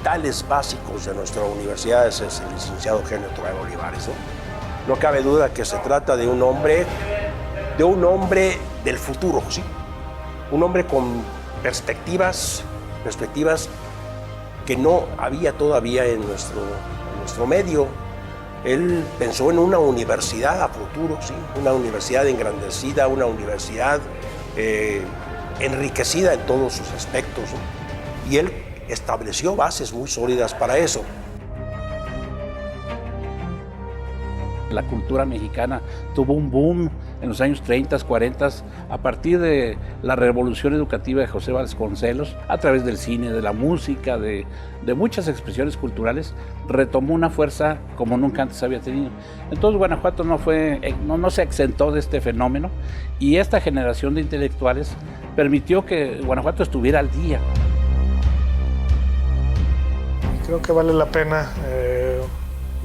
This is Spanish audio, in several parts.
fundamentales básicos de nuestra universidad es el licenciado Eugenio Trueba Olivares, ¿no? No cabe duda que se trata de un hombre del futuro, ¿sí? Un hombre con perspectivas que no había todavía en nuestro medio. Él pensó en una universidad a futuro, ¿sí? Una universidad engrandecida, una universidad enriquecida en todos sus aspectos, ¿no? Y él estableció bases muy sólidas para eso. La cultura mexicana tuvo un boom en los años 30, 40, a partir de la revolución educativa de José Vasconcelos, a través del cine, de la música, de muchas expresiones culturales, retomó una fuerza como nunca antes había tenido. Entonces Guanajuato no se exentó de este fenómeno, y esta generación de intelectuales permitió que Guanajuato estuviera al día. Creo que vale la pena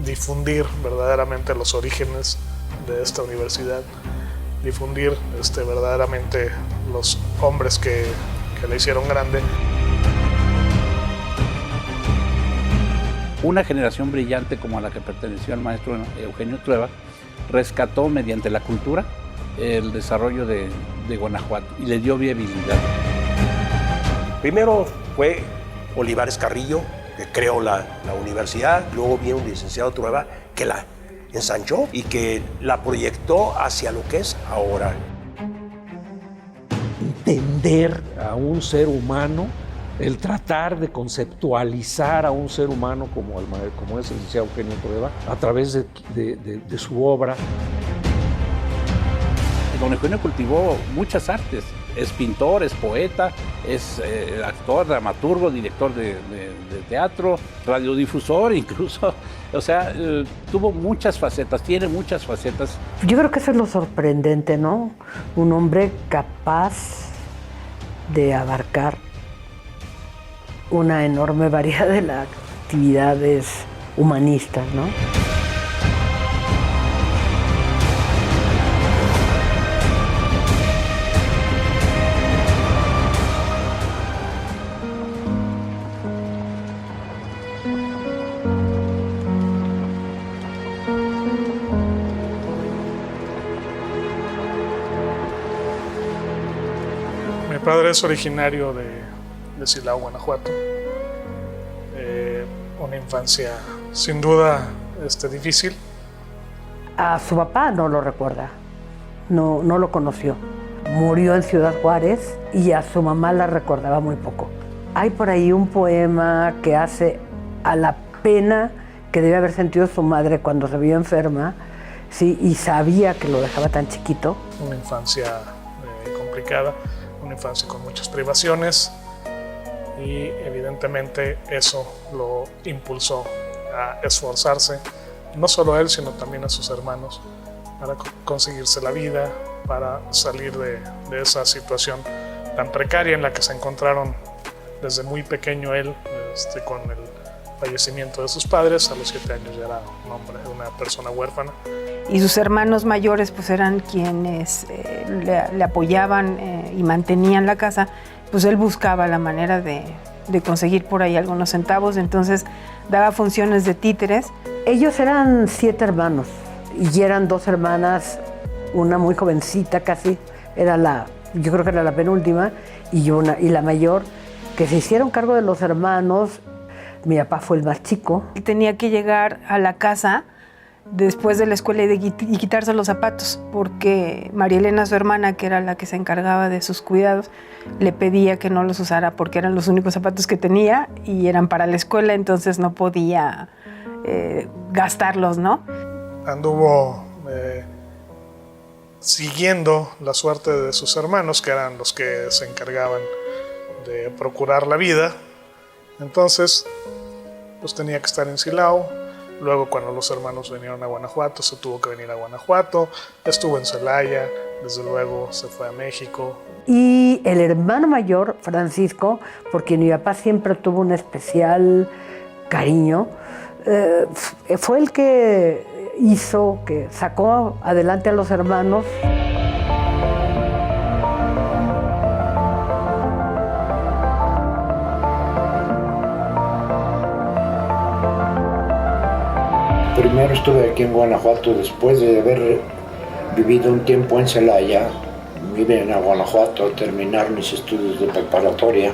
difundir verdaderamente los orígenes de esta universidad, difundir verdaderamente los hombres que la hicieron grande. Una generación brillante como a la que perteneció el maestro Eugenio Trueba rescató mediante la cultura el desarrollo de Guanajuato y le dio viabilidad. Primero fue Olivares Carrillo, que creó la universidad, luego vino un licenciado Trueba que la ensanchó y que la proyectó hacia lo que es ahora. Entender a un ser humano, el tratar de conceptualizar a un ser humano como es el licenciado Eugenio Trueba a través de su obra. Don Eugenio cultivó muchas artes, es pintor, es poeta, es actor, dramaturgo, director de teatro, radiodifusor incluso, o sea, tuvo muchas facetas, tiene muchas facetas. Yo creo que eso es lo sorprendente, ¿no? Un hombre capaz de abarcar una enorme variedad de las actividades humanistas, ¿no? Mi padre es originario de Silao, Guanajuato. Una infancia sin duda difícil. A su papá no lo recuerda, no lo conoció. Murió en Ciudad Juárez y a su mamá la recordaba muy poco. Hay por ahí un poema que hace a la pena que debe haber sentido su madre cuando se vio enferma, sí, y sabía que lo dejaba tan chiquito. Una infancia complicada, una infancia con muchas privaciones, y evidentemente eso lo impulsó a esforzarse, no solo a él, sino también a sus hermanos, para conseguirse la vida, para salir de esa situación tan precaria en la que se encontraron desde muy pequeño él, con el fallecimiento de sus padres. A los 7 años ya era una persona huérfana. Y sus hermanos mayores pues eran quienes le apoyaban y mantenían la casa. Pues él buscaba la manera de conseguir por ahí algunos centavos, entonces daba funciones de títeres. Ellos eran 7 hermanos y eran 2 hermanas, una muy jovencita casi, yo creo que era la penúltima, y la mayor, que se hicieron cargo de los hermanos. Mi papá fue el más chico. Él tenía que llegar a la casa después de la escuela y quitarse los zapatos, porque María Elena, su hermana, que era la que se encargaba de sus cuidados, le pedía que no los usara porque eran los únicos zapatos que tenía y eran para la escuela, entonces no podía gastarlos, ¿no? Anduvo siguiendo la suerte de sus hermanos, que eran los que se encargaban de procurar la vida. Entonces, pues tenía que estar en Silao. Luego, cuando los hermanos vinieron a Guanajuato, se tuvo que venir a Guanajuato. Estuvo en Celaya, desde luego se fue a México. Y el hermano mayor, Francisco, por quien mi papá siempre tuvo un especial cariño, fue el que sacó adelante a los hermanos. Primero estuve aquí en Guanajuato después de haber vivido un tiempo en Celaya. Vine a Guanajuato a terminar mis estudios de preparatoria,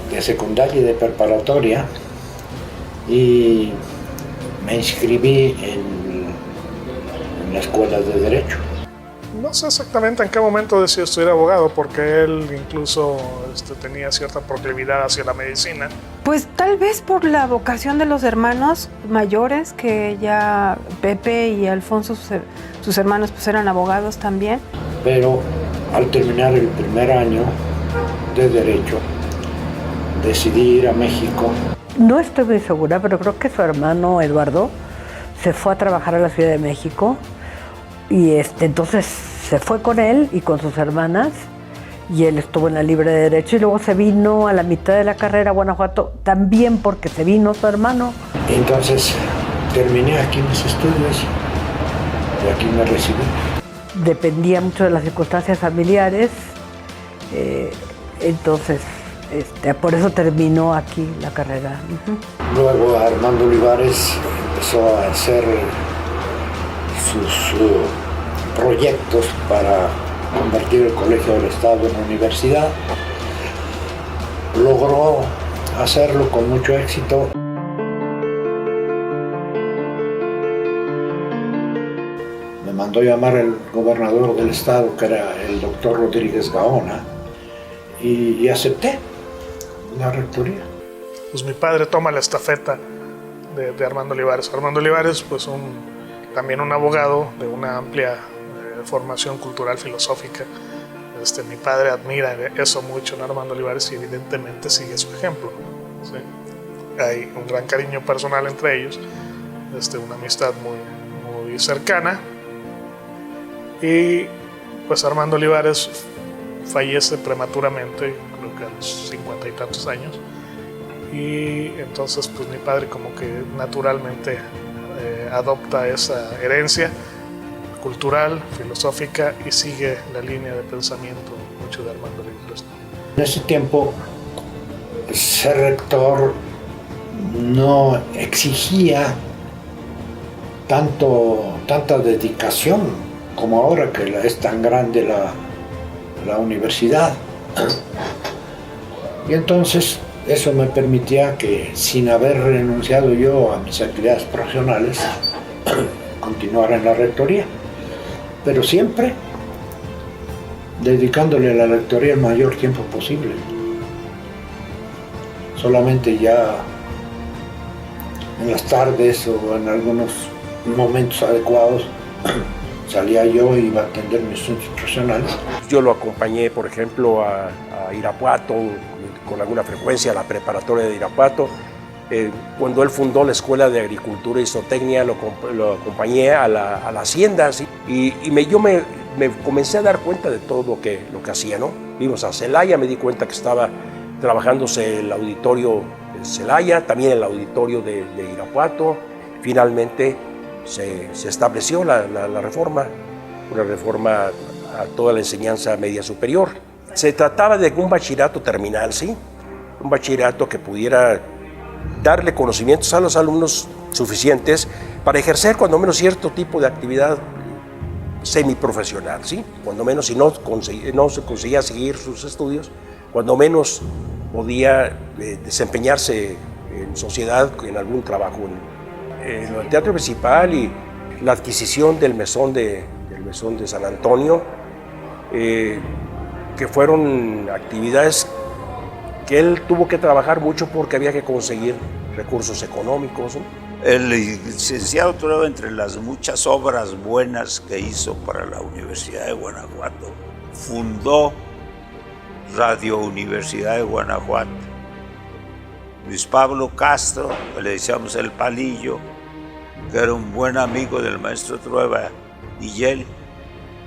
de secundaria y de preparatoria, y me inscribí en la escuela de Derecho. No sé exactamente en qué momento decidió estudiar abogado, porque él incluso tenía cierta proclividad hacia la medicina. Pues tal vez por la vocación de los hermanos mayores, que ya Pepe y Alfonso, sus hermanos, pues eran abogados también. Pero al terminar el primer año de Derecho, decidí ir a México. No estoy muy segura, pero creo que su hermano Eduardo se fue a trabajar a la Ciudad de México y entonces se fue con él y con sus hermanas y él estuvo en la Libre de Derecho y luego se vino a la mitad de la carrera a Guanajuato también porque se vino su hermano. Entonces terminé aquí mis estudios y aquí me recibí. Dependía mucho de las circunstancias familiares, entonces por eso terminó aquí la carrera. Luego Armando Olivares empezó a hacer sus proyectos para convertir el Colegio del Estado en universidad. Logró hacerlo con mucho éxito. Me mandó llamar el gobernador del estado, que era el doctor Rodríguez Gaona, y acepté la rectoría. Pues mi padre toma la estafeta de Armando Olivares. Armando Olivares, pues también un abogado de una amplia formación cultural filosófica. Mi padre admira eso mucho en Armando Olivares y evidentemente sigue su ejemplo, ¿sí? Hay un gran cariño personal entre ellos, una amistad muy, muy cercana. Y pues Armando Olivares fallece prematuramente, creo que a los 50 y tantos años. Y entonces pues mi padre como que naturalmente adopta esa herencia cultural, filosófica y sigue la línea de pensamiento mucho de Armando Olivares. En ese tiempo ser rector no exigía tanta dedicación como ahora que es tan grande la universidad. Y entonces eso me permitía que, sin haber renunciado yo a mis actividades profesionales, continuar en la rectoría, pero siempre dedicándole a la rectoría el mayor tiempo posible. Solamente ya en las tardes o en algunos momentos adecuados salía yo y iba a atender mis asuntos profesionales. Yo lo acompañé, por ejemplo, a Irapuato con alguna frecuencia, a la preparatoria de Irapuato. Cuando él fundó la Escuela de Agricultura y Zootecnia, lo acompañé a la hacienda, ¿sí? y yo me comencé a dar cuenta de todo lo que hacía, ¿no? Vimos a Celaya, me di cuenta que estaba trabajándose el auditorio de Celaya, también el auditorio de Irapuato. Finalmente se estableció la reforma, una reforma a toda la enseñanza media superior. Se trataba de un bachillerato terminal, ¿sí? Un bachillerato que pudiera darle conocimientos a los alumnos suficientes para ejercer cuando menos cierto tipo de actividad semiprofesional, ¿sí? Cuando menos, si no se conseguía seguir sus estudios, cuando menos podía desempeñarse en sociedad en algún trabajo en el Teatro Principal y la adquisición del mesón de San Antonio, que fueron actividades que él tuvo que trabajar mucho porque había que conseguir recursos económicos, ¿no? El licenciado Trueba, entre las muchas obras buenas que hizo para la Universidad de Guanajuato, fundó Radio Universidad de Guanajuato. Luis Pablo Castro, que le decíamos el Palillo, que era un buen amigo del maestro Trueba, y él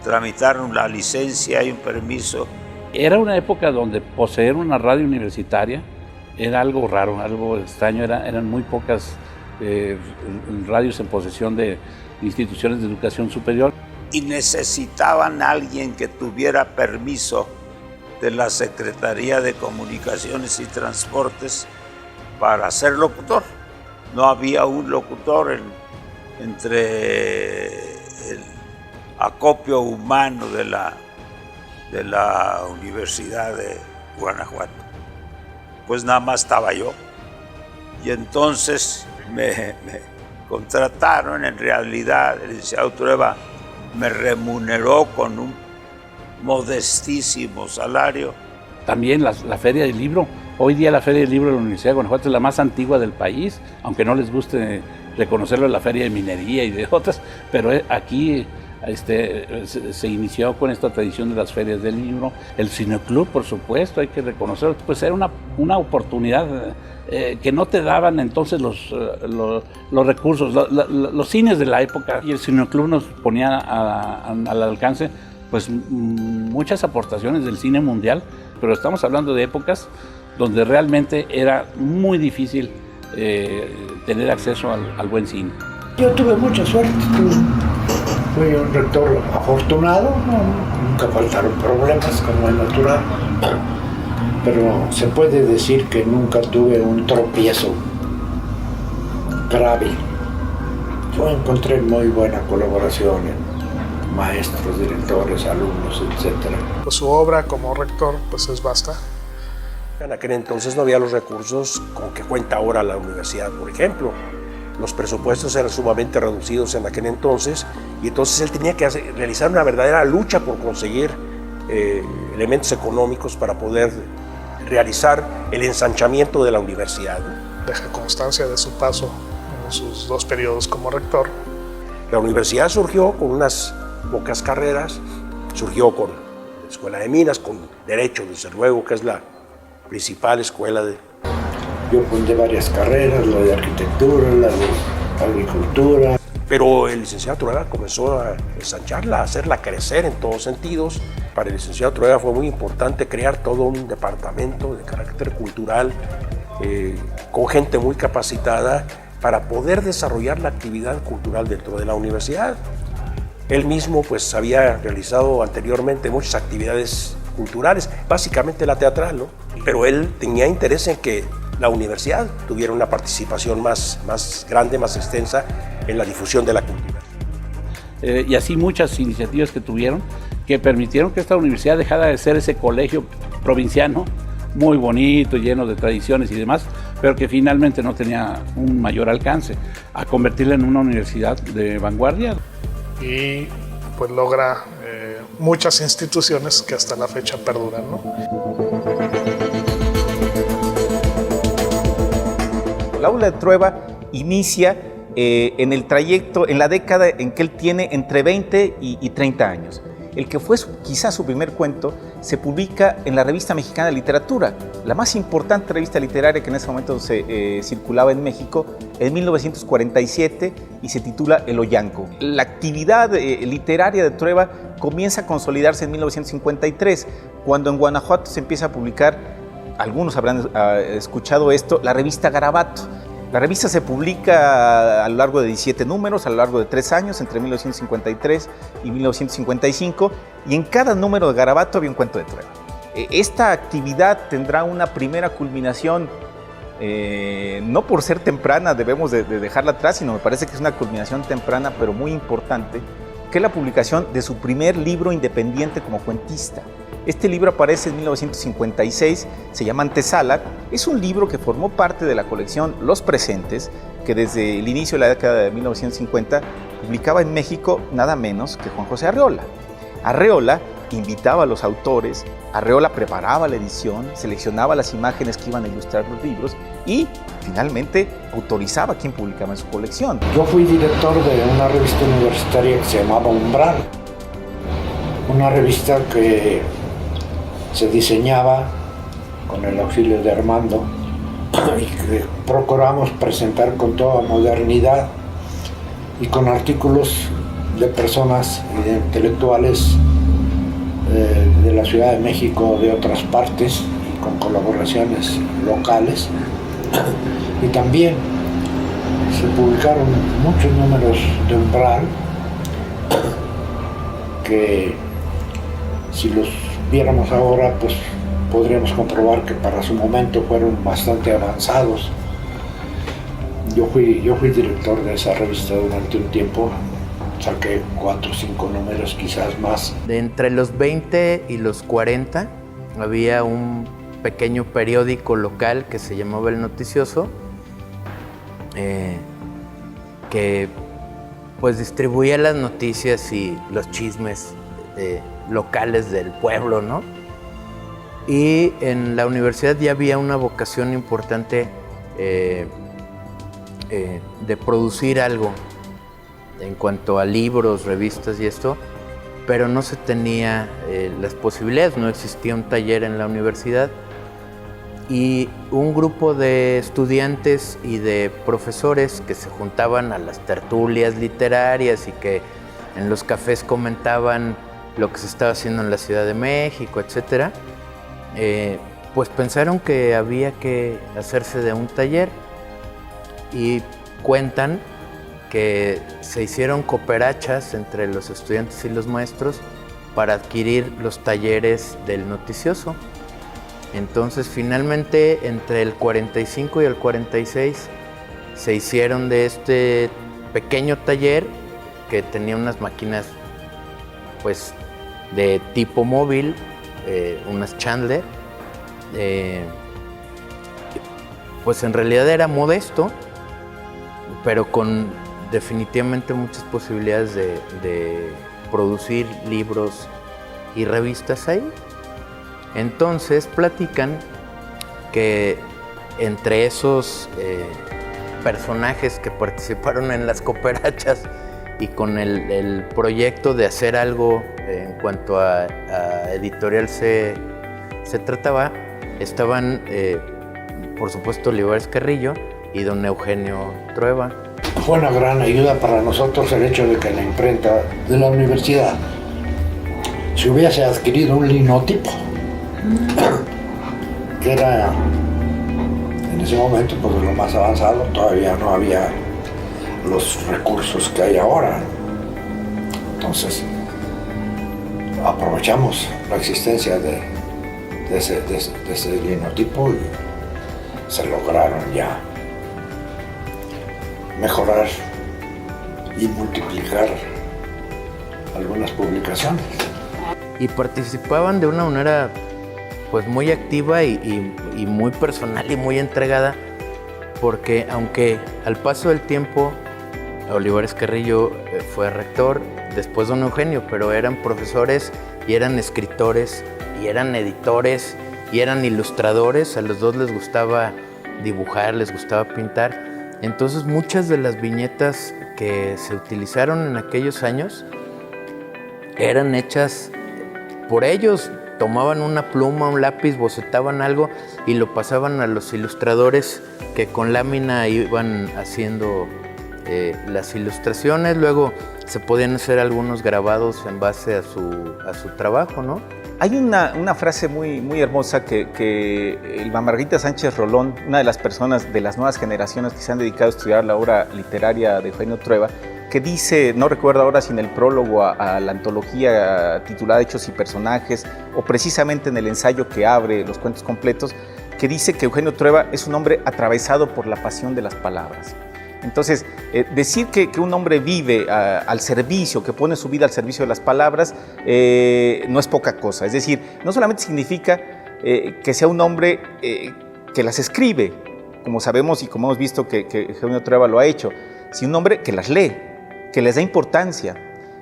tramitaron la licencia y un permiso. Era una época donde poseer una radio universitaria era algo raro, algo extraño. Eran muy pocas radios en posesión de instituciones de educación superior. Y necesitaban a alguien que tuviera permiso de la Secretaría de Comunicaciones y Transportes para ser locutor. no había un locutor entre el acopio humano de la Universidad de Guanajuato. Pues nada más estaba yo. Y entonces me contrataron. En realidad el licenciado Trueba me remuneró con un modestísimo salario. También la Feria del Libro. Hoy día la Feria del Libro de la Universidad de Guanajuato es la más antigua del país, aunque no les guste reconocerlo, la Feria de Minería y de otras, pero aquí se inició con esta tradición de las ferias del libro. El Cineclub, por supuesto, hay que reconocerlo, pues era una oportunidad que no te daban entonces los recursos, los cines de la época, y el Cineclub nos ponía al alcance pues muchas aportaciones del cine mundial, pero estamos hablando de épocas donde realmente era muy difícil tener acceso al buen cine. Yo tuve mucha suerte, fui un rector afortunado, nunca faltaron problemas, como es natural, pero se puede decir que nunca tuve un tropiezo grave. Yo encontré muy buena colaboración en maestros, directores, alumnos, etc. Pues su obra como rector pues es vasta. En aquel entonces no había los recursos con que cuenta ahora la universidad, por ejemplo. Los presupuestos eran sumamente reducidos en aquel entonces, y entonces él tenía que realizar una verdadera lucha por conseguir elementos económicos para poder realizar el ensanchamiento de la universidad. Deja constancia de su paso en sus 2 periodos como rector. La universidad surgió con unas pocas carreras, surgió con la Escuela de Minas, con Derecho, desde luego, que es la principal escuela de... Yo fundé varias carreras, la de arquitectura, la de agricultura. Pero el licenciado Trueba comenzó a ensancharla, a hacerla crecer en todos sentidos. Para el licenciado Trueba fue muy importante crear todo un departamento de carácter cultural con gente muy capacitada para poder desarrollar la actividad cultural dentro de la universidad. Él mismo pues había realizado anteriormente muchas actividades culturales, básicamente la teatral, ¿no? Pero él tenía interés en que la universidad tuviera una participación más grande, más extensa en la difusión de la cultura. Y así muchas iniciativas que tuvieron que permitieron que esta universidad dejara de ser ese colegio provinciano muy bonito, lleno de tradiciones y demás, pero que finalmente no tenía un mayor alcance, a convertirla en una universidad de vanguardia. Y pues logra muchas instituciones que hasta la fecha perduran, ¿no? El aula de Trueba inicia en el trayecto, en la década en que él tiene entre 20 y 30 años. El que fue quizás su primer cuento se publica en la Revista Mexicana de Literatura, la más importante revista literaria que en ese momento se circulaba en México, en 1947, y se titula El Oyanco. La actividad literaria de Trueba comienza a consolidarse en 1953, cuando en Guanajuato se empieza a publicar, algunos habrán escuchado esto, la revista Garabato. La revista se publica a lo largo de 17 números, a lo largo de 3 años, entre 1953 y 1955, y en cada número de Garabato había un cuento de Trueba. Esta actividad tendrá una primera culminación, no por ser temprana debemos de dejarla atrás, sino me parece que es una culminación temprana pero muy importante, que es la publicación de su primer libro independiente como cuentista. Este libro aparece en 1956, se llama Antesala. Es un libro que formó parte de la colección Los Presentes, que desde el inicio de la década de 1950 publicaba en México nada menos que Juan José Arreola. Arreola invitaba a los autores, Arreola preparaba la edición, seleccionaba las imágenes que iban a ilustrar los libros y finalmente autorizaba a quien publicaba en su colección. Yo fui director de una revista universitaria que se llamaba Umbral, una revista que se diseñaba con el auxilio de Armando y que procuramos presentar con toda modernidad y con artículos de personas y de intelectuales de la Ciudad de México, de otras partes, y con colaboraciones locales. Y también se publicaron muchos números de Umbral que, si los viéramos ahora, pues podríamos comprobar que para su momento fueron bastante avanzados. Yo fui director de esa revista durante un tiempo, saqué 4 o 5 números, quizás más. De entre los 20 y los 40 había un pequeño periódico local que se llamaba El Noticioso, que pues distribuía las noticias y los chismes locales del pueblo, ¿no? Y en la universidad ya había una vocación importante de producir algo en cuanto a libros, revistas y esto, pero no se tenía las posibilidades, no existía un taller en la universidad. Y un grupo de estudiantes y de profesores que se juntaban a las tertulias literarias y que en los cafés comentaban lo que se estaba haciendo en la Ciudad de México, etcétera, pues pensaron que había que hacerse de un taller y cuentan que se hicieron cooperachas entre los estudiantes y los maestros para adquirir los talleres del Noticioso. Entonces, finalmente, entre el 45 y el 46, se hicieron de este pequeño taller que tenía unas máquinas, pues, de tipo móvil, unas Chandler. Pues en realidad era modesto, pero con definitivamente muchas posibilidades de producir libros y revistas ahí. Entonces platican que entre esos personajes que participaron en las cooperachas y con el proyecto de hacer algo en cuanto a editorial se trataba, estaban por supuesto Olivares Carrillo y don Eugenio Trueba. Fue una gran ayuda para nosotros el hecho de que la imprenta de la universidad se hubiese adquirido un linotipo, que era en ese momento pues de lo más avanzado. Todavía no había los recursos que hay ahora. Entonces aprovechamos la existencia de ese linotipo y se lograron ya mejorar y multiplicar algunas publicaciones. Y participaban de una manera pues muy activa y muy personal y muy entregada, porque aunque al paso del tiempo Olivares Carrillo fue rector, después don Eugenio, pero eran profesores y eran escritores y eran editores y eran ilustradores, a los dos les gustaba dibujar, les gustaba pintar. Entonces muchas de las viñetas que se utilizaron en aquellos años eran hechas por ellos. Tomaban una pluma, un lápiz, bocetaban algo y lo pasaban a los ilustradores que con lámina iban haciendo las ilustraciones. Luego se podían hacer algunos grabados en base a su trabajo, ¿no? Hay una frase muy hermosa que Elba Margarita Sánchez Rolón, una de las personas de las nuevas generaciones que se han dedicado a estudiar la obra literaria de Eugenio Trueba, que dice, no recuerdo ahora si en el prólogo a la antología titulada Hechos y Personajes, o precisamente en el ensayo que abre los cuentos completos, que dice que Eugenio Trueba es un hombre atravesado por la pasión de las palabras. Entonces, decir que un hombre vive al servicio, que pone su vida al servicio de las palabras, no es poca cosa. Es decir, no solamente significa que sea un hombre que las escribe, como sabemos y como hemos visto que Eugenio Trueba lo ha hecho, sino un hombre que las lee, que les da importancia,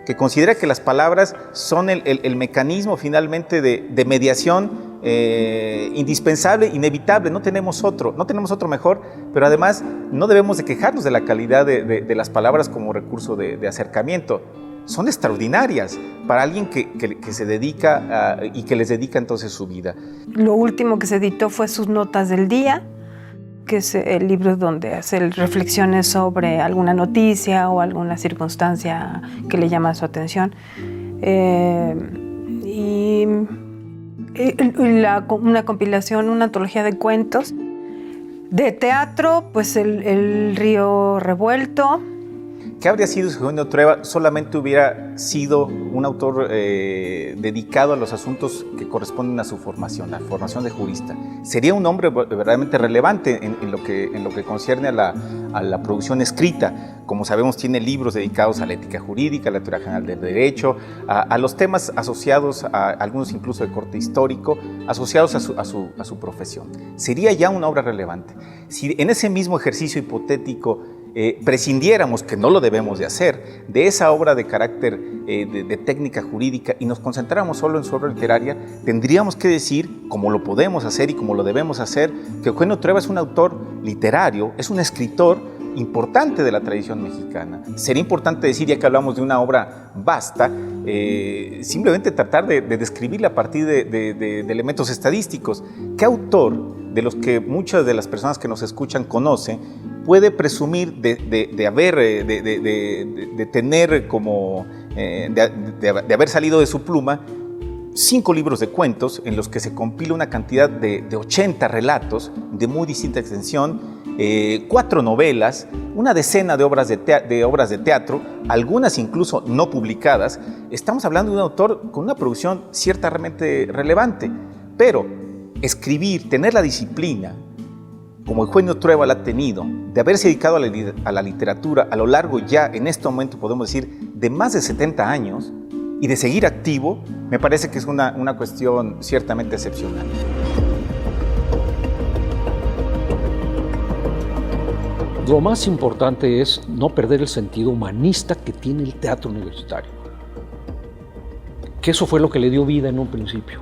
que considera que las palabras son el mecanismo finalmente de mediación indispensable, inevitable. No tenemos otro mejor, pero además no debemos de quejarnos de la calidad de las palabras como recurso de acercamiento. Son extraordinarias para alguien que se dedica y que les dedica entonces su vida. Lo último que se editó fue sus notas del día, que es el libro donde hace reflexiones sobre alguna noticia o alguna circunstancia que le llama su atención. Una compilación, una antología de cuentos. De teatro, pues el Río Revuelto. ¿qué habría sido si Eugenio Trueba solamente hubiera sido un autor dedicado a los asuntos que corresponden a su formación, la formación de jurista? Sería un hombre verdaderamente relevante en lo que concierne a la producción escrita. Como sabemos, tiene libros dedicados a la ética jurídica, a la teoría general del derecho, a los temas asociados, a algunos incluso de corte histórico, asociados a su profesión. Sería ya una obra relevante. Si en ese mismo ejercicio hipotético prescindiéramos, que no lo debemos de hacer, de esa obra de carácter de técnica jurídica y nos concentráramos solo en su obra literaria, tendríamos que decir, como lo podemos hacer y como lo debemos hacer, que Eugenio Trueba es un autor literario, es un escritor importante de la tradición mexicana. Sería importante decir, ya que hablamos de una obra vasta, simplemente tratar de describirla a partir de elementos estadísticos. ¿Qué autor de los que muchas de las personas que nos escuchan conocen puede presumir de haber salido de su pluma 5 libros de cuentos en los que se compila una cantidad de 80 relatos de muy distinta extensión, 4 novelas, una decena de obras de teatro, algunas incluso no publicadas? Estamos hablando de un autor con una producción ciertamente relevante, pero escribir, tener la disciplina, como Eugenio Trueba la ha tenido, de haberse dedicado a la literatura a lo largo ya, en este momento podemos decir, de más de 70 años, y de seguir activo, me parece que es una cuestión ciertamente excepcional. Lo más importante es no perder el sentido humanista que tiene el teatro universitario. Que eso fue lo que le dio vida en un principio.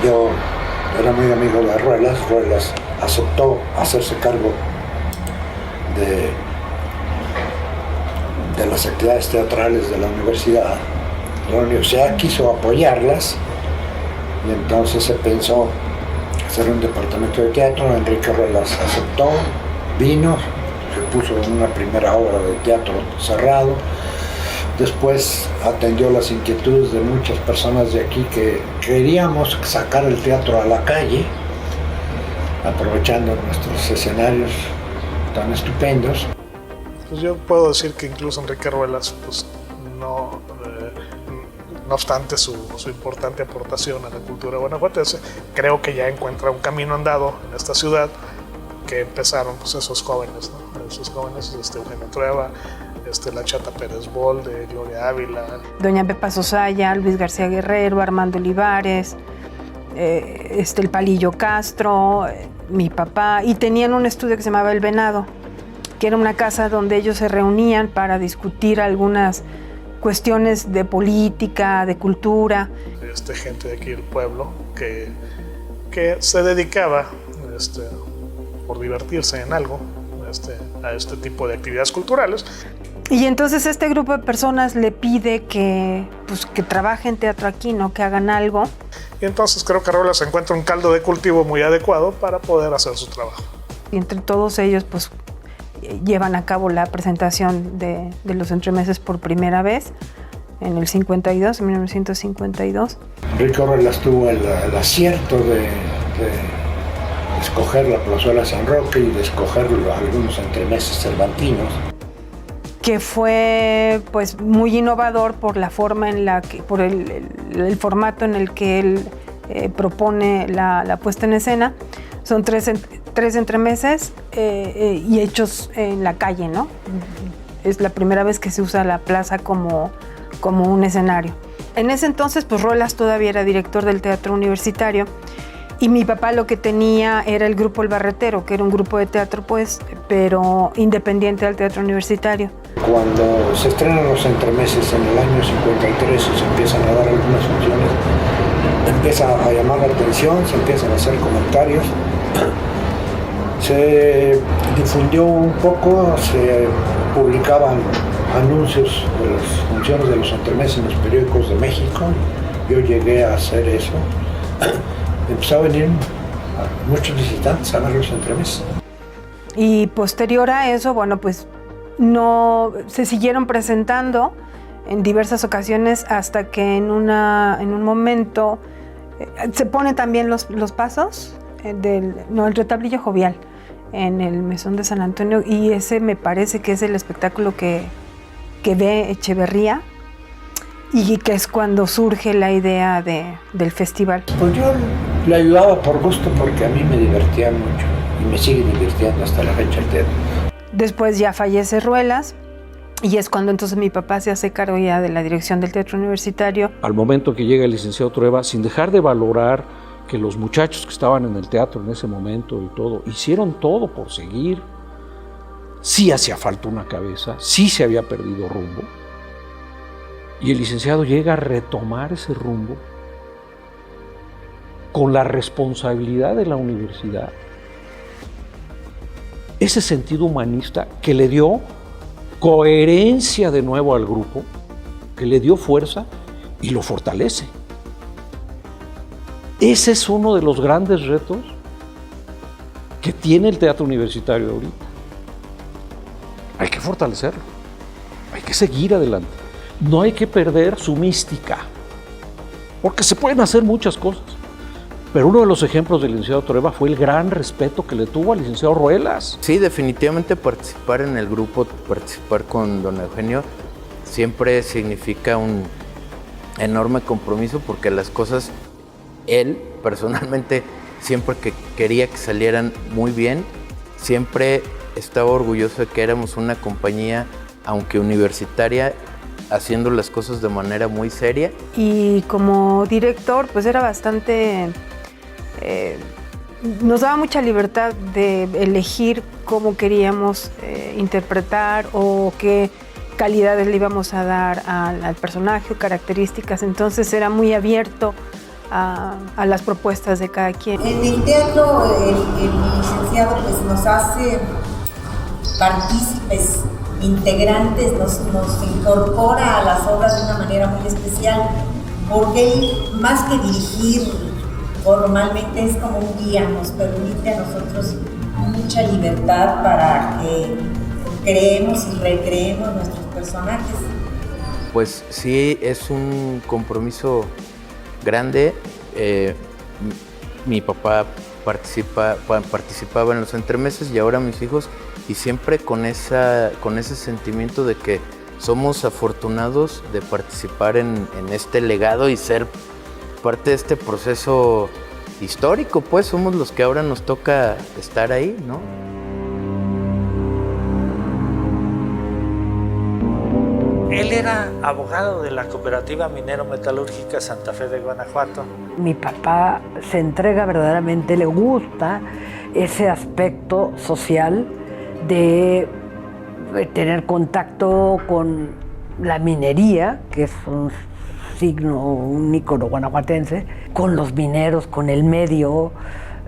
Yo era muy amigo de Ruelas. Ruelas aceptó hacerse cargo de las actividades teatrales de la universidad. La universidad quiso apoyarlas y entonces se pensó hacer un departamento de teatro. Enrique Ruelas aceptó, vino, se puso en una primera obra de teatro cerrado. Después atendió las inquietudes de muchas personas de aquí que queríamos sacar el teatro a la calle, aprovechando nuestros escenarios tan estupendos. Pues yo puedo decir que incluso Enrique Ruelas, pues no obstante su importante aportación a la cultura guanajuatense, creo que ya encuentra un camino andado en esta ciudad que empezaron pues esos jóvenes, ¿no? Eugenio Trueba, la Chata Pérez Bolde, Gloria Ávila, Doña Pepa Sosaya, Luis García Guerrero, Armando Olivares, el Palillo Castro, mi papá, y tenían un estudio que se llamaba El Venado, que era una casa donde ellos se reunían para discutir algunas cuestiones de política, de cultura. Gente de aquí del pueblo que se dedicaba por divertirse en algo a este tipo de actividades culturales. Y entonces este grupo de personas le pide que trabajen teatro aquí, ¿no? Que hagan algo. Y entonces creo que Ruelas encuentra un caldo de cultivo muy adecuado para poder hacer su trabajo. Y entre todos ellos pues llevan a cabo la presentación de los entremeses por primera vez en el 1952. Enrique Ruelas tuvo el acierto de escoger la plazuela San Roque y de escoger algunos entremeses cervantinos, que fue pues muy innovador por la forma en la que, por el formato en el que él propone la puesta en escena. Son tres entremeses y hechos en la calle, ¿no? Es la primera vez que se usa la plaza como un escenario. En ese entonces, pues Ruelas todavía era director del Teatro Universitario y mi papá lo que tenía era el grupo El Barretero, que era un grupo de teatro, pues, pero independiente del Teatro Universitario. Cuando se estrenan los entremeses en el año 53 y se empiezan a dar algunas funciones, empieza a llamar la atención, se empiezan a hacer comentarios, se difundió un poco, se publicaban anuncios de las funciones de los entremeses en los periódicos de México. Yo llegué a hacer eso. Empezó a venir muchos visitantes a ver los entremeses. Y posterior a eso, bueno, pues no se siguieron presentando en diversas ocasiones hasta que en un momento se ponen también los pasos el retablillo jovial. en el Mesón de San Antonio, y ese me parece que es el espectáculo que ve Echeverría y que es cuando surge la idea del festival. Pues yo le ayudaba por gusto porque a mí me divertía mucho y me sigue divirtiendo hasta la fecha el teatro. Después ya fallece Ruelas y es cuando entonces mi papá se hace cargo ya de la dirección del Teatro Universitario. Al momento que llega el licenciado Trueba, sin dejar de valorar que los muchachos que estaban en el teatro en ese momento y todo, hicieron todo por seguir. Sí hacía falta una cabeza, sí se había perdido rumbo. Y el licenciado llega a retomar ese rumbo con la responsabilidad de la universidad. Ese sentido humanista que le dio coherencia de nuevo al grupo, que le dio fuerza y lo fortalece. Ese es uno de los grandes retos que tiene el teatro universitario ahorita. Hay que fortalecerlo, hay que seguir adelante. No hay que perder su mística, porque se pueden hacer muchas cosas. Pero uno de los ejemplos del licenciado Trueba fue el gran respeto que le tuvo al licenciado Ruelas. Sí, definitivamente participar en el grupo, participar con don Eugenio, siempre significa un enorme compromiso porque las cosas, él personalmente, siempre que quería que salieran muy bien, siempre estaba orgulloso de que éramos una compañía, aunque universitaria, haciendo las cosas de manera muy seria. Y como director, pues era bastante... nos daba mucha libertad de elegir cómo queríamos interpretar o qué calidades le íbamos a dar al personaje o características. Entonces era muy abierto a las propuestas de cada quien. En el teatro el licenciado pues nos hace partícipes, integrantes, nos incorpora a las obras de una manera muy especial, porque él, más que dirigir formalmente, es como un guía, nos permite a nosotros mucha libertad para que creemos y recreemos nuestros personajes. Pues sí, es un compromiso grande. Mi papá participaba en los entremeses y ahora mis hijos, y siempre con ese sentimiento de que somos afortunados de participar en este legado y ser parte de este proceso histórico, pues somos los que ahora nos toca estar ahí, ¿no? Él era abogado de la Cooperativa Minero Metalúrgica Santa Fe de Guanajuato. Mi papá se entrega verdaderamente, le gusta ese aspecto social de tener contacto con la minería, que es un signo, un ícono guanajuatense, con los mineros, con el medio,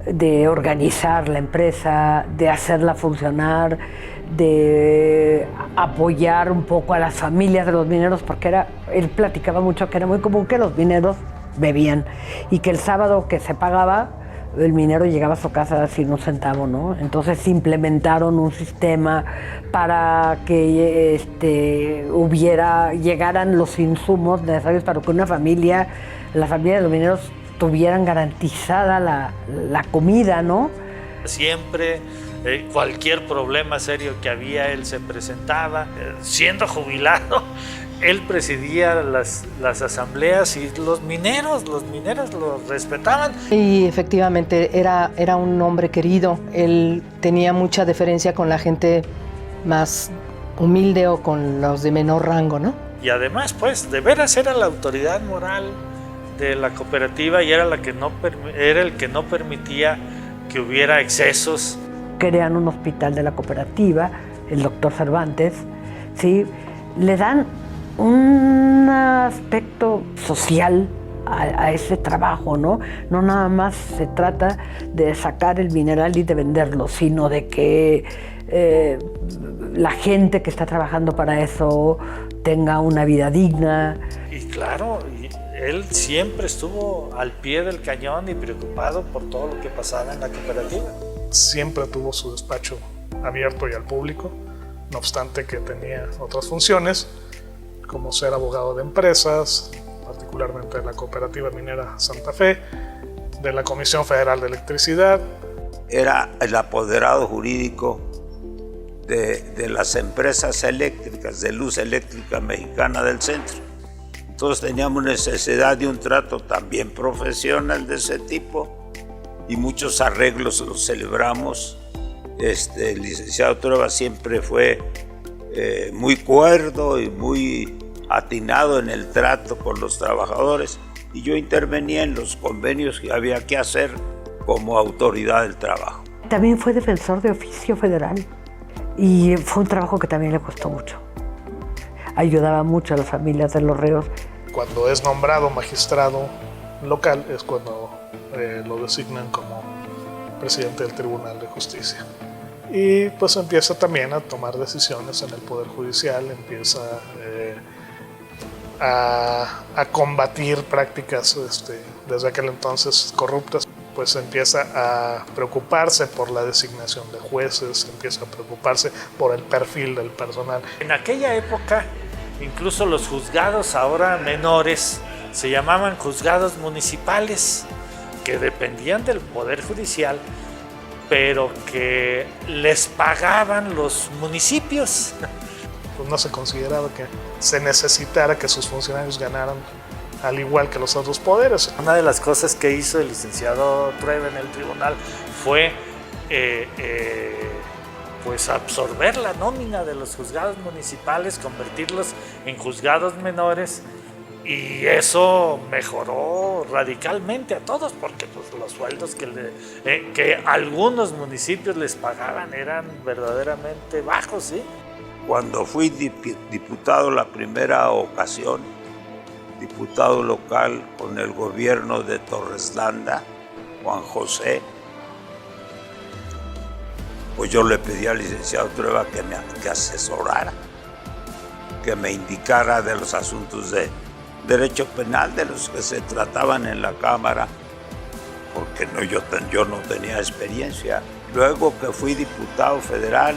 de organizar la empresa, de hacerla funcionar, de apoyar un poco a las familias de los mineros, porque él platicaba mucho que era muy común que los mineros bebían y que el sábado que se pagaba, el minero llegaba a su casa sin un centavo, ¿no? Entonces implementaron un sistema para que llegaran los insumos necesarios para que la familia de los mineros tuvieran garantizada la comida, ¿no? Siempre, cualquier problema serio que había, él se presentaba. Siendo jubilado, él presidía las asambleas y los mineros lo respetaban. Y efectivamente era un hombre querido. Él tenía mucha deferencia con la gente más humilde o con los de menor rango, ¿no? Y además, pues, de veras era la autoridad moral de la cooperativa y era el que no permitía que hubiera excesos. Crean un hospital de la cooperativa, el doctor Cervantes, ¿sí? Le dan un aspecto social a ese trabajo, ¿no? No nada más se trata de sacar el mineral y de venderlo, sino de que la gente que está trabajando para eso tenga una vida digna. Y claro, él siempre estuvo al pie del cañón y preocupado por todo lo que pasaba en la cooperativa. Siempre tuvo su despacho abierto y al público, no obstante que tenía otras funciones, como ser abogado de empresas, particularmente de la Cooperativa Minera Santa Fe, de la Comisión Federal de Electricidad. era el apoderado jurídico de las empresas eléctricas, de Luz Eléctrica Mexicana del Centro. Entonces teníamos necesidad de un trato también profesional de ese tipo y muchos arreglos los celebramos. El licenciado Trueba siempre fue muy cuerdo y muy atinado en el trato con los trabajadores, y yo intervenía en los convenios que había que hacer como autoridad del trabajo. También fue defensor de oficio federal y fue un trabajo que también le costó mucho. Ayudaba mucho a las familias de los reos. Cuando es nombrado magistrado local es cuando lo designan como presidente del Tribunal de Justicia. Y pues empieza también a tomar decisiones en el Poder Judicial, empieza a combatir prácticas desde aquel entonces corruptas, pues empieza a preocuparse por la designación de jueces, empieza a preocuparse por el perfil del personal. En aquella época, incluso los juzgados ahora menores se llamaban juzgados municipales, que dependían del Poder Judicial, pero que les pagaban los municipios. Pues no se consideraba que se necesitara que sus funcionarios ganaran al igual que los otros poderes. Una de las cosas que hizo el licenciado Trueba en el tribunal fue pues absorber la nómina de los juzgados municipales, convertirlos en juzgados menores, y eso mejoró radicalmente a todos, porque pues, los sueldos que algunos municipios les pagaban eran verdaderamente bajos, ¿sí? Cuando fui diputado la primera ocasión, diputado local con el gobierno de Torres Landa, Juan José, pues yo le pedí al licenciado Trueba que asesorara, que me indicara de los asuntos de derecho penal de los que se trataban en la Cámara, porque yo no tenía experiencia. Luego que fui diputado federal,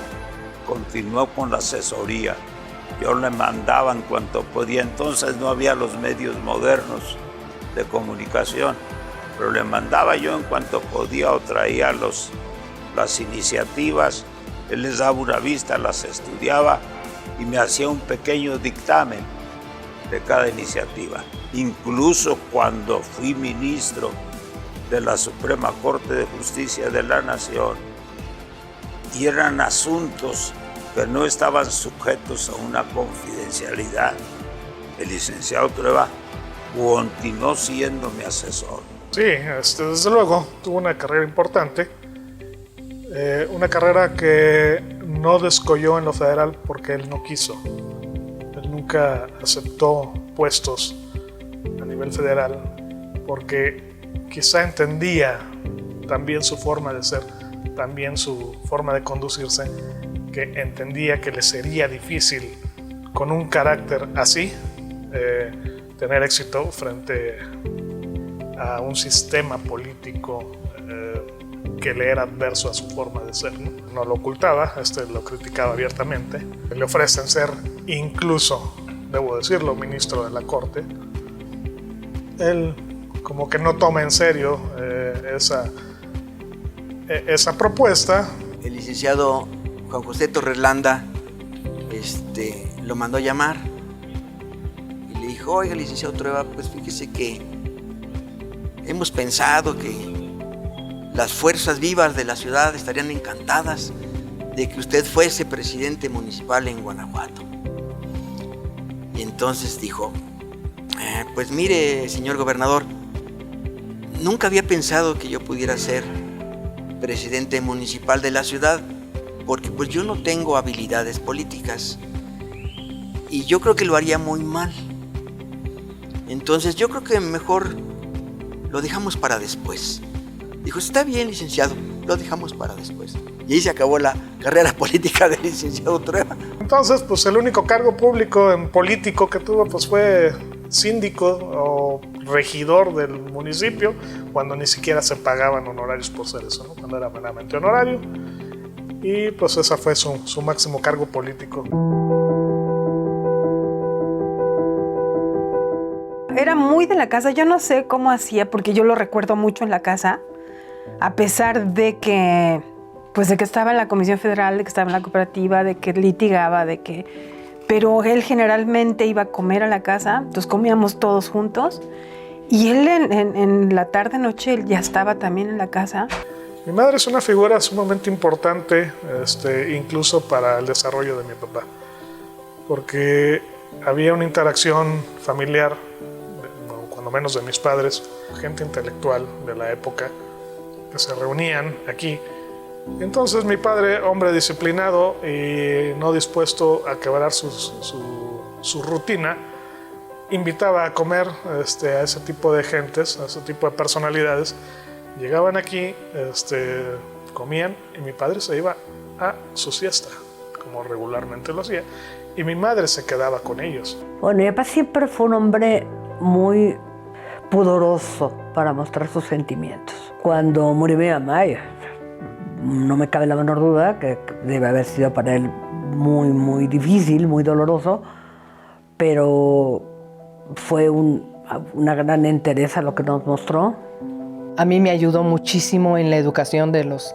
continuó con la asesoría. Yo le mandaba en cuanto podía, entonces no había los medios modernos de comunicación, pero le mandaba yo en cuanto podía o traía las iniciativas, él les daba una vista, las estudiaba y me hacía un pequeño dictamen de cada iniciativa. Incluso cuando fui ministro de la Suprema Corte de Justicia de la Nación y eran asuntos que no estaban sujetos a una confidencialidad, el licenciado Trueba continuó siendo mi asesor. Sí, desde luego, tuvo una carrera importante, una carrera que no descolló en lo federal porque él no quiso. Él nunca aceptó puestos a nivel federal porque quizá entendía también su forma de ser, también su forma de conducirse, que entendía que le sería difícil con un carácter así tener éxito frente a un sistema político que le era adverso a su forma de ser. No lo ocultaba, lo criticaba abiertamente. Le ofrecen ser incluso, debo decirlo, ministro de la Corte. Él como que no toma en serio esa propuesta. El licenciado Juan José Torres Landa lo mandó a llamar y le dijo: oiga, licenciado Trueba, pues fíjese que hemos pensado que las fuerzas vivas de la ciudad estarían encantadas de que usted fuese presidente municipal en Guanajuato. Y entonces dijo: pues mire, señor gobernador, nunca había pensado que yo pudiera ser presidente municipal de la ciudad, porque pues yo no tengo habilidades políticas y yo creo que lo haría muy mal. Entonces yo creo que mejor lo dejamos para después. Dijo: está bien, licenciado, lo dejamos para después. Y ahí se acabó la carrera política del licenciado Trueba. Entonces, pues el único cargo público en político que tuvo pues fue síndico o regidor del municipio, cuando ni siquiera se pagaban honorarios por ser eso, ¿no? Cuando era meramente honorario. Y pues ese fue su máximo cargo político. Era muy de la casa, yo no sé cómo hacía, porque yo lo recuerdo mucho en la casa. a pesar de que, pues de que estaba en la Comisión Federal, de que estaba en la cooperativa, de que litigaba, pero él generalmente iba a comer a la casa, entonces comíamos todos juntos, y él en la tarde-noche él ya estaba también en la casa. Mi madre es una figura sumamente importante, incluso para el desarrollo de mi papá, porque había una interacción familiar, cuando menos de mis padres, gente intelectual de la época, que se reunían aquí. Entonces mi padre, hombre disciplinado y no dispuesto a quebrar su rutina, invitaba a comer a ese tipo de gentes, a ese tipo de personalidades. Llegaban aquí, comían y mi padre se iba a su siesta, como regularmente lo hacía, y mi madre se quedaba con ellos. Bueno, mi papá siempre fue un hombre muy pudoroso para mostrar sus sentimientos. Cuando murió mi mamá, no me cabe la menor duda que debe haber sido para él muy, muy difícil, muy doloroso, pero fue una gran entereza lo que nos mostró. A mí me ayudó muchísimo en la educación de los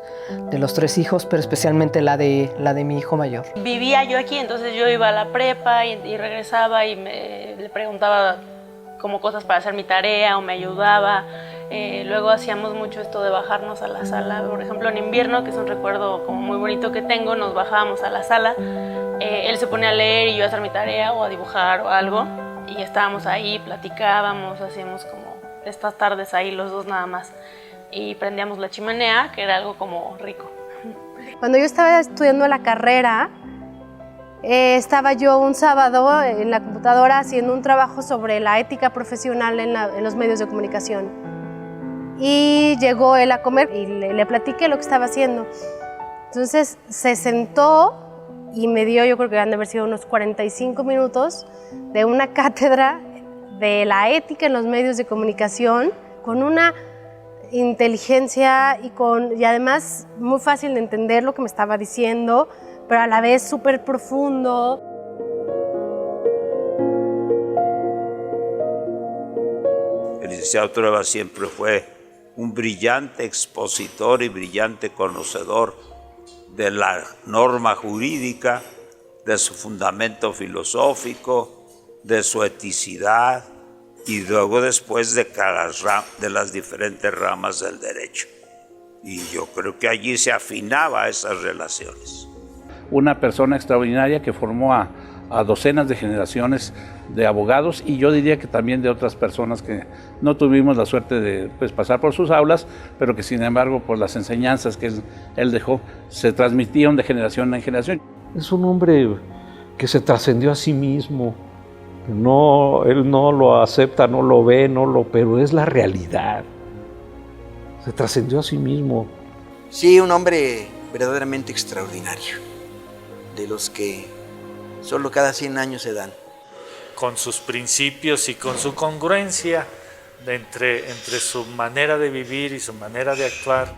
3 hijos, pero especialmente la de mi hijo mayor. Vivía yo aquí, entonces yo iba a la prepa y regresaba y le preguntaba como cosas para hacer mi tarea o me ayudaba. Luego hacíamos mucho esto de bajarnos a la sala. Por ejemplo, en invierno, que es un recuerdo como muy bonito que tengo, nos bajábamos a la sala. Él se ponía a leer y yo a hacer mi tarea o a dibujar o algo. Y estábamos ahí, platicábamos, hacíamos como estas tardes ahí los dos nada más. Y prendíamos la chimenea, que era algo como rico. Cuando yo estaba estudiando la carrera, estaba yo un sábado en la computadora haciendo un trabajo sobre la ética profesional en los medios de comunicación. Y llegó él a comer y le platiqué lo que estaba haciendo. Entonces se sentó y me dio, yo creo que han de haber sido unos 45 minutos de una cátedra de la ética en los medios de comunicación, con una inteligencia y además muy fácil de entender lo que me estaba diciendo, pero a la vez súper profundo. El licenciado Trueba siempre fue un brillante expositor y brillante conocedor de la norma jurídica, de su fundamento filosófico, de su eticidad y luego después de las diferentes ramas del derecho. Y yo creo que allí se afinaba esas relaciones. Una persona extraordinaria que formó a docenas de generaciones de abogados y yo diría que también de otras personas que no tuvimos la suerte de pasar por sus aulas, pero que sin embargo por las enseñanzas que él dejó se transmitían de generación en generación. Es un hombre que se trascendió a sí mismo. Él no lo acepta, no lo ve, pero es la realidad. Se trascendió a sí mismo. Sí, un hombre verdaderamente extraordinario, de los que solo cada 100 años se dan. Con sus principios y con su congruencia entre su manera de vivir y su manera de actuar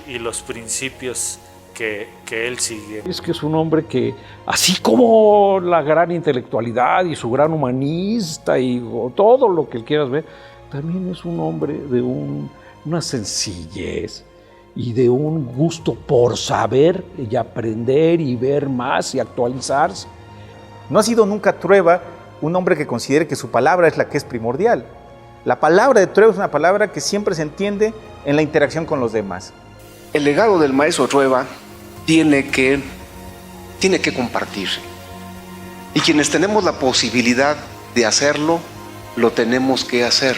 y los principios que él sigue. Es que es un hombre que, así como la gran intelectualidad y su gran humanista y todo lo que quieras ver, también es un hombre de una sencillez y de un gusto por saber y aprender y ver más y actualizarse. No ha sido nunca Trueba un hombre que considere que su palabra es la que es primordial. La palabra de Trueba es una palabra que siempre se entiende en la interacción con los demás. El legado del maestro Trueba tiene que compartirse. Y quienes tenemos la posibilidad de hacerlo, lo tenemos que hacer.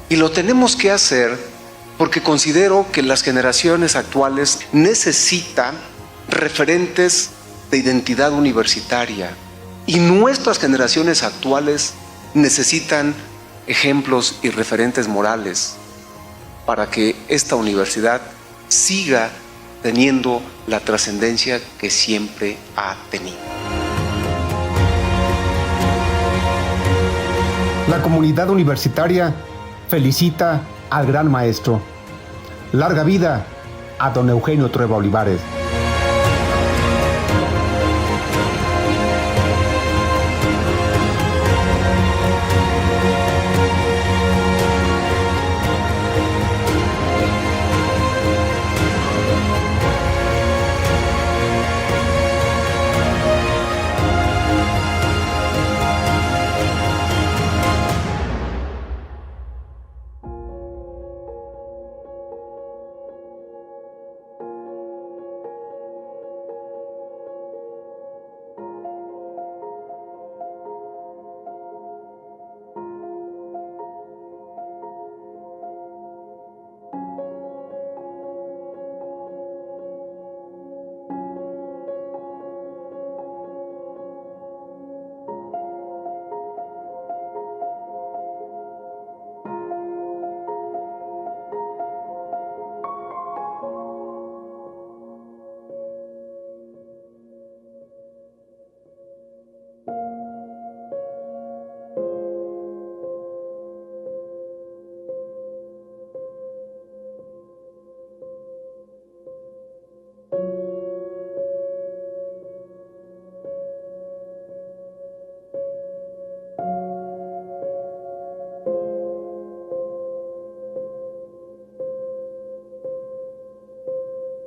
Y lo tenemos que hacer porque considero que las generaciones actuales necesitan referentes de identidad universitaria. Y nuestras generaciones actuales necesitan ejemplos y referentes morales para que esta universidad siga teniendo la trascendencia que siempre ha tenido. La comunidad universitaria felicita al gran maestro. Larga vida a don Eugenio Trueba Olivares.